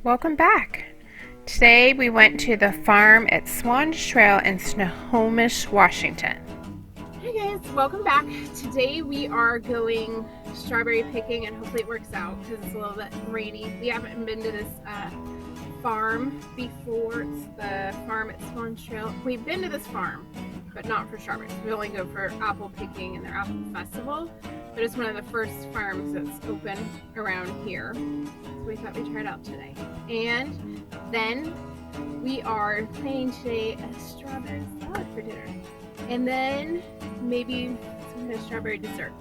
Welcome back. Today we went to the farm at Swans Trail in Snohomish, Washington. Hey guys, welcome back. Today we are going strawberry picking and hopefully it works out because it's a little bit rainy. We haven't been to this farm before. It's the farm at Swans Trail. We've been to this farm, but not for strawberries. We only go for apple picking and their apple festival, but it's one of the first farms that's open around here. So we thought we'd try it out today. And then we are planning today a strawberry salad for dinner. And then maybe some kind of strawberry dessert.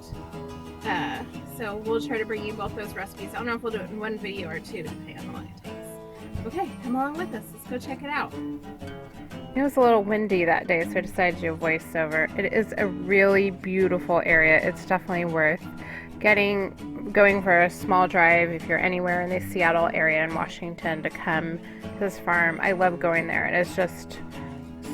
So we'll try to bring you both those recipes. I don't know if we'll do it in one video or two, depending on how long it takes. Okay, come along with us. Let's go check it out. It was a little windy that day, so I decided to do a voiceover. It is a really beautiful area. It's definitely worth going for a small drive if you're anywhere in the Seattle area in Washington to come to this farm. I love going there, and it's just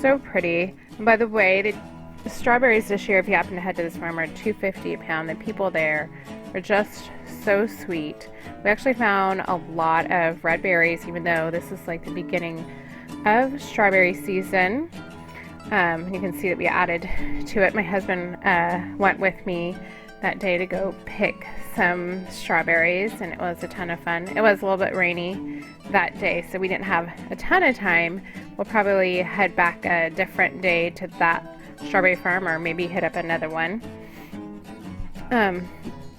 so pretty. And by the way, the strawberries this year, if you happen to head to this farm, are $2.50 a pound. The people there are just so sweet. We actually found a lot of red berries, even though this is like the beginning of strawberry season. You can see that we added to it. My husband went with me that day to go pick some strawberries, and it was a ton of fun. It was a little bit rainy that day, so we didn't have a ton of time. We'll probably head back a different day to that strawberry farm, or maybe hit up another one.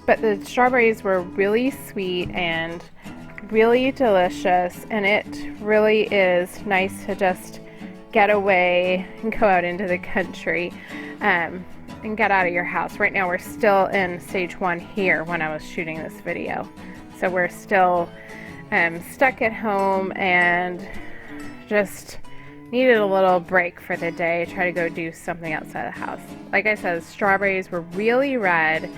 But the strawberries were really sweet and really delicious, and it really is nice to just get away and go out into the country and get out of your house. Right now we're still in stage 1 here when I was shooting this video, so we're still stuck at home and just needed a little break for the day. Try to go do something outside the house. Like I said, strawberries were really red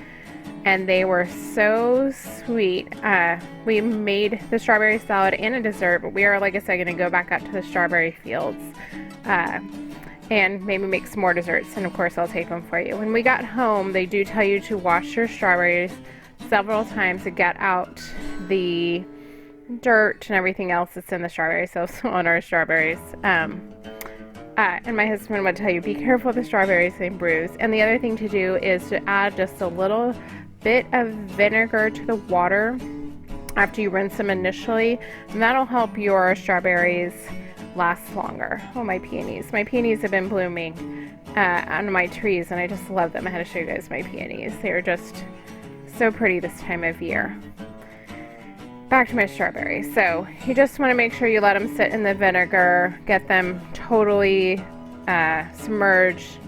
and they were so sweet. We made the strawberry salad and a dessert, but we are, like I said, going to go back out to the strawberry fields and maybe make some more desserts, and of course I'll take them for you. When we got home, they do tell you to wash your strawberries several times to get out the dirt and everything else that's in the strawberries, so on our strawberries. And my husband would tell you, be careful with the strawberries, they bruise. And the other thing to do is to add just a little bit of vinegar to the water after you rinse them initially, and that'll help your strawberries last longer. Oh, my peonies. My peonies have been blooming on my trees, and I just love them. I had to show you guys my peonies. They are just so pretty this time of year. Back to my strawberries. So you just want to make sure you let them sit in the vinegar, get them totally submerged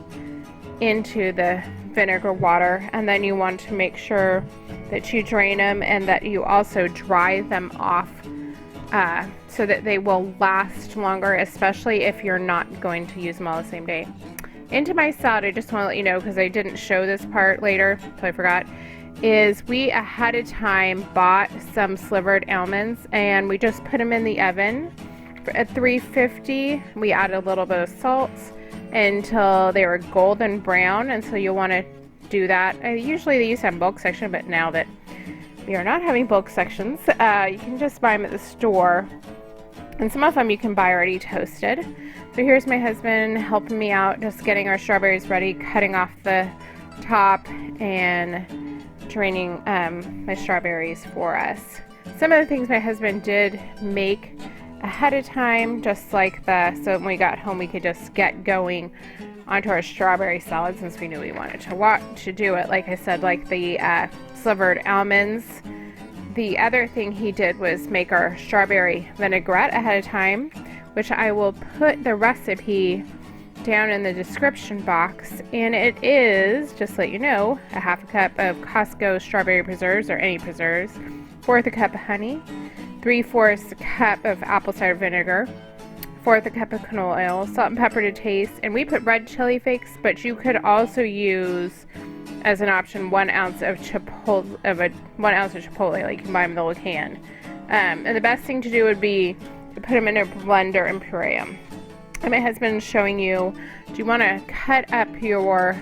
into the vinegar water, and then you want to make sure that you drain them and that you also dry them off so that they will last longer, especially if you're not going to use them all the same day. Into my salad, I just want to let you know, because I didn't show this part later, so I forgot, is we ahead of time bought some slivered almonds and we just put them in the oven at 350. We added a little bit of salt until they were golden brown, and so you'll want to do that. Usually they used to have bulk section, but now that we are not having bulk sections, you can just buy them at the store, and some of them you can buy already toasted. So here's my husband helping me out, just getting our strawberries ready, cutting off the top and draining my strawberries for us. Some of the things my husband did make ahead of time, just like so when we got home we could just get going onto our strawberry salad, since we knew we wanted to do it. Like I said, like the slivered almonds. The other thing he did was make our strawberry vinaigrette ahead of time, which I will put the recipe down in the description box, and it is, just to let you know, a half a cup of Costco strawberry preserves, or any preserves, 1/4 a cup of honey, 3/4 cup of apple cider vinegar, 1/4 a cup of canola oil, salt and pepper to taste, and we put red chili flakes, but you could also use, as an option, 1 ounce of chipotle, like you can buy them in the little can. And the best thing to do would be to put them in a blender and puree them. And my husband's showing you, do you want to cut up your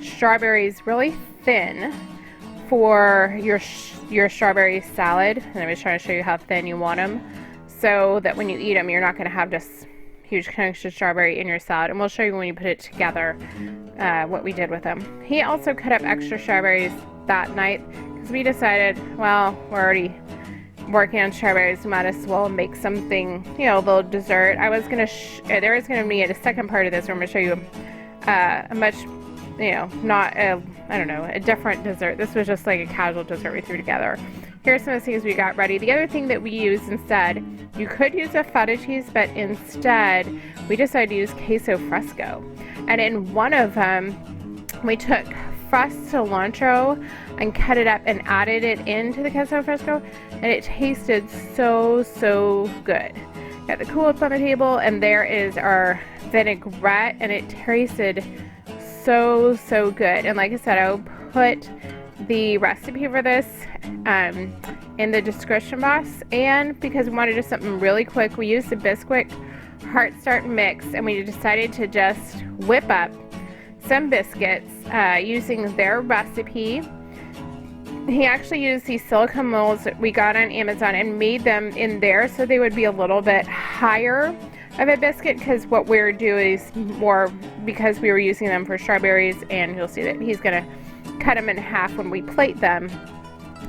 strawberries really thin for your strawberry salad? And I'm just trying to show you how thin you want them. so that when you eat them, you're not going to have just huge chunks of strawberry in your salad. And we'll show you when you put it together what we did with them. He also cut up extra strawberries that night because we decided, well, we're already working on strawberries, we might as well make something, you know, a little dessert. I was going to, there is going to be a second part of this where I'm going to show you a much, you know, not a, I don't know, a different dessert. This was just like a casual dessert we threw together. Here's some of the things we got ready. The other thing that we used instead, you could use a feta cheese, but instead we decided to use queso fresco. And in one of them, we took fresh cilantro and cut it up and added it into the queso fresco, and it tasted so good. Got the Cool Whip on the table, and there is our vinaigrette, and it tasted so good. And like I said, I'll put the recipe for this in the description box. And because we wanted to do something really quick, we used the Biscuit Heart Start mix, and we decided to just whip up some biscuits using their recipe. He actually used these silicone molds that we got on Amazon and made them in there so they would be a little bit higher of a biscuit, because what we're doing is more, because we were using them for strawberries, and you'll see that he's gonna cut them in half when we plate them.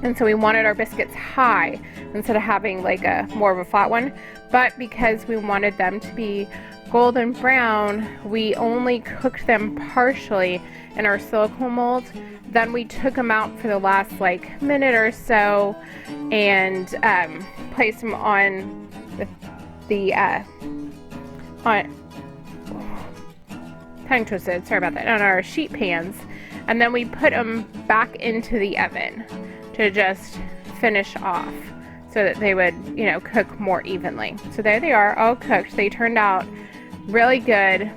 And so we wanted our biscuits high instead of having like a more of a flat one. But because we wanted them to be golden brown, we only cooked them partially in our silicone molds. Then we took them out for the last like minute or so and placed them on tongue twisted, sorry about that, on our sheet pans. And then we put them back into the oven to just finish off so that they would, you know, cook more evenly. So there they are, all cooked. They turned out really good.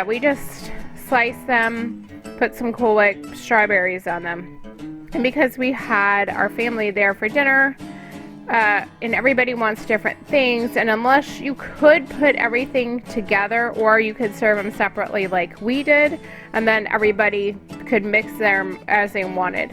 We just sliced them, put some Cool Whip strawberries on them. And because we had our family there for dinner, and everybody wants different things, and unless you could put everything together, or you could serve them separately like we did, and then everybody could mix them as they wanted.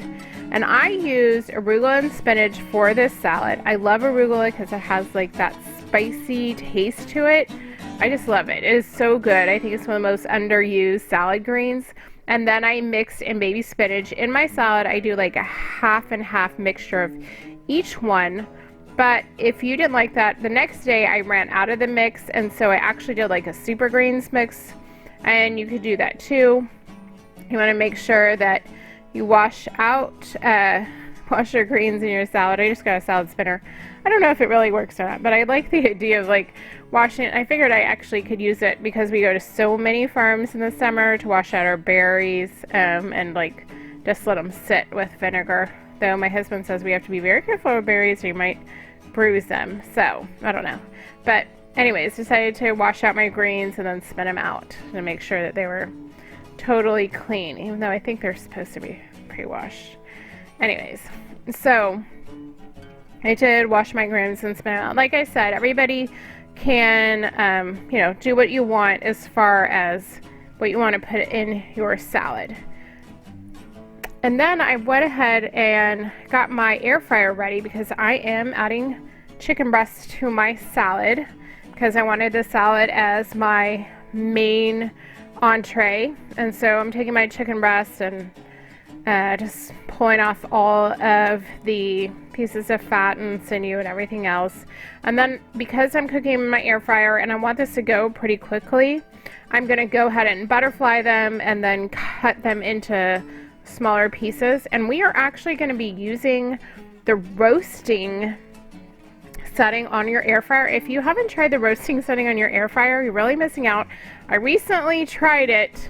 And I used arugula and spinach for this salad. I love arugula because it has like that spicy taste to it. I just love it. It is so good. I think it's one of the most underused salad greens. And then I mixed in baby spinach. In my salad, I do like a half and half mixture of each one. But if you didn't like that, the next day I ran out of the mix, and so I actually did like a super greens mix, and you could do that too. You want to make sure that you wash your greens in your salad. I just got a salad spinner. I don't know if it really works or not, but I like the idea of like washing it. I figured I actually could use it because we go to so many farms in the summer to wash out our berries and like just let them sit with vinegar. Though my husband says we have to be very careful with berries or you might bruise them. So I don't know. But anyways, decided to wash out my greens and then spin them out to make sure that they were totally clean, even though I think they're supposed to be pre-washed. Anyways, so I did wash my greens and spin them out. Like I said, everybody can you know, do what you want as far as what you want to put in your salad. And then I went ahead and got my air fryer ready because I am adding chicken breast to my salad because I wanted the salad as my main entree. And so I'm taking my chicken breast and just pulling off all of the pieces of fat and sinew and everything else. And then because I'm cooking in my air fryer and I want this to go pretty quickly, I'm going to go ahead and butterfly them and then cut them into smaller pieces. And we are actually going to be using the roasting setting on your air fryer. If you haven't tried the roasting setting on your air fryer, you're really missing out. I recently tried it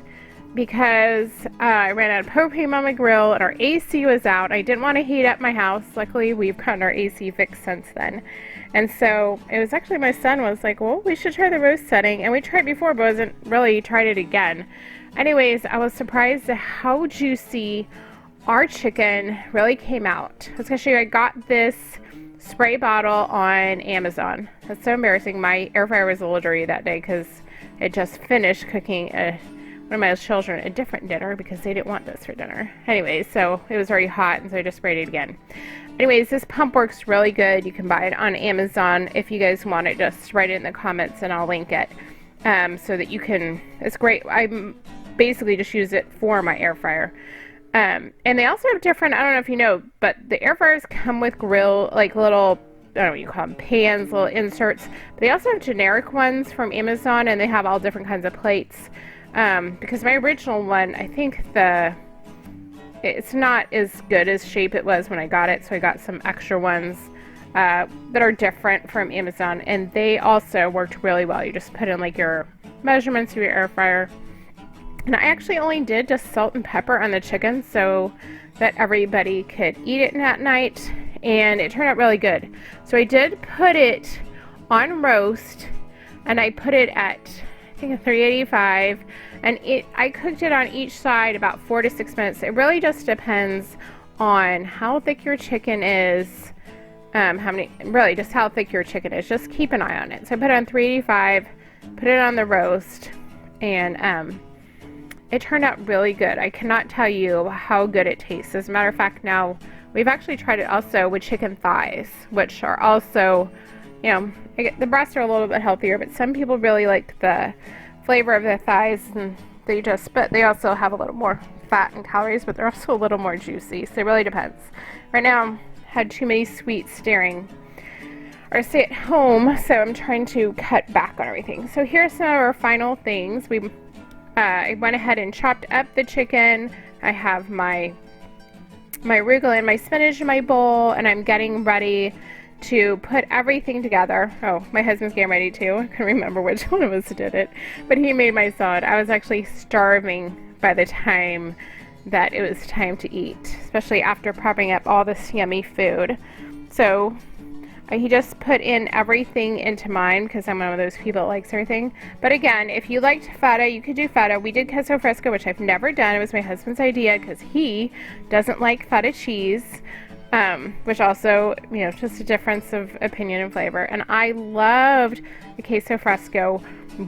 because I ran out of propane on my grill and our AC was out. I didn't want to heat up my house. Luckily, we've gotten our AC fixed since then. And so it was actually my son was like, well, we should try the roast setting. And we tried before, but wasn't really tried it again. Anyways, I was surprised at how juicy our chicken really came out. I was going to show you, I got this spray bottle on Amazon. That's so embarrassing. My air fryer was a little dirty that day because it just finished cooking one of my children a different dinner because they didn't want this for dinner. Anyways, so it was already hot, and so I just sprayed it again. anyways, this pump works really good. You can buy it on Amazon. If you guys want it, just write it in the comments and I'll link it, so that you can, it's great. I basically just use it for my air fryer. And they also have different, I don't know if you know, but the air fryers come with grill, like little, I don't know what you call them, pans, little inserts. But they also have generic ones from Amazon, and they have all different kinds of plates. Because my original one, I think it's not as good as shape it was when I got it, so I got some extra ones that are different from Amazon, and they also worked really well. You just put in like your measurements of your air fryer. And I actually only did just salt and pepper on the chicken so that everybody could eat it that night, and it turned out really good. So I did put it on roast, and I put it at, I think, a 385, and I cooked it on each side about 4 to 6 minutes. It really just depends on how thick your chicken is, really just how thick your chicken is. Just keep an eye on it. So I put it on 385, put it on the roast, and it turned out really good. I cannot tell you how good it tastes. As a matter of fact, now we've actually tried it also with chicken thighs, which are also, you know, the breasts are a little bit healthier, but some people really like the flavor of the thighs, and but they also have a little more fat and calories, but they're also a little more juicy, so it really depends. Right now, I had too many sweets stay at home, so I'm trying to cut back on everything. So here's some of our final things. I went ahead and chopped up the chicken. I have my arugula and my spinach in my bowl, and I'm getting ready to put everything together. Oh, my husband's getting ready too. I couldn't remember which one of us did it, but he made my salad. I was actually starving by the time that it was time to eat, especially after prepping up all this yummy food. So he just put in everything into mine because I'm one of those people that likes everything. But again, if you liked feta, you could do feta. We did queso fresco, which I've never done. It was my husband's idea because he doesn't like feta cheese, which also, you know, just a difference of opinion and flavor. And I loved the queso fresco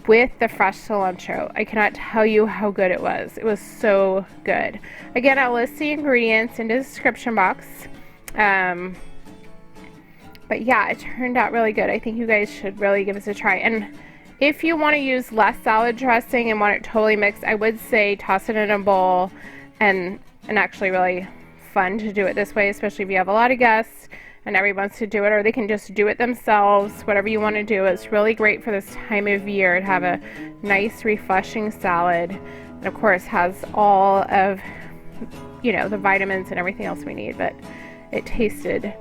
with the fresh cilantro. I cannot tell you how good it was. It was so good. Again, I'll list the ingredients in the description box. But yeah, it turned out really good. I think you guys should really give this a try. And if you want to use less salad dressing and want it totally mixed, I would say toss it in a bowl, and actually really fun to do it this way, especially if you have a lot of guests and everyone wants to do it, or they can just do it themselves. Whatever you want to do. It's really great for this time of year to have a nice refreshing salad, and of course has all of, you know, the vitamins and everything else we need. But it tasted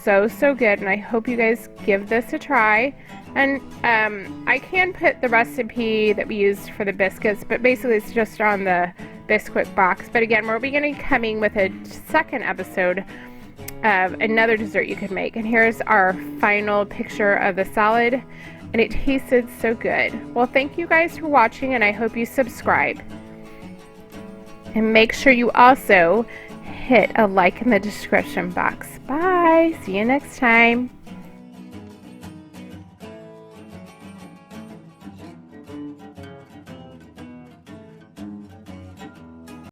so good, and I hope you guys give this a try. And I can put the recipe that we used for the biscuits, but basically it's just on the Biscuit box. But again, we're going to be coming with a second episode of another dessert you could make. And here's our final picture of the salad, and it tasted so good. Well, thank you guys for watching, and I hope you subscribe. And make sure you also hit a like in the description box. Bye. See you next time.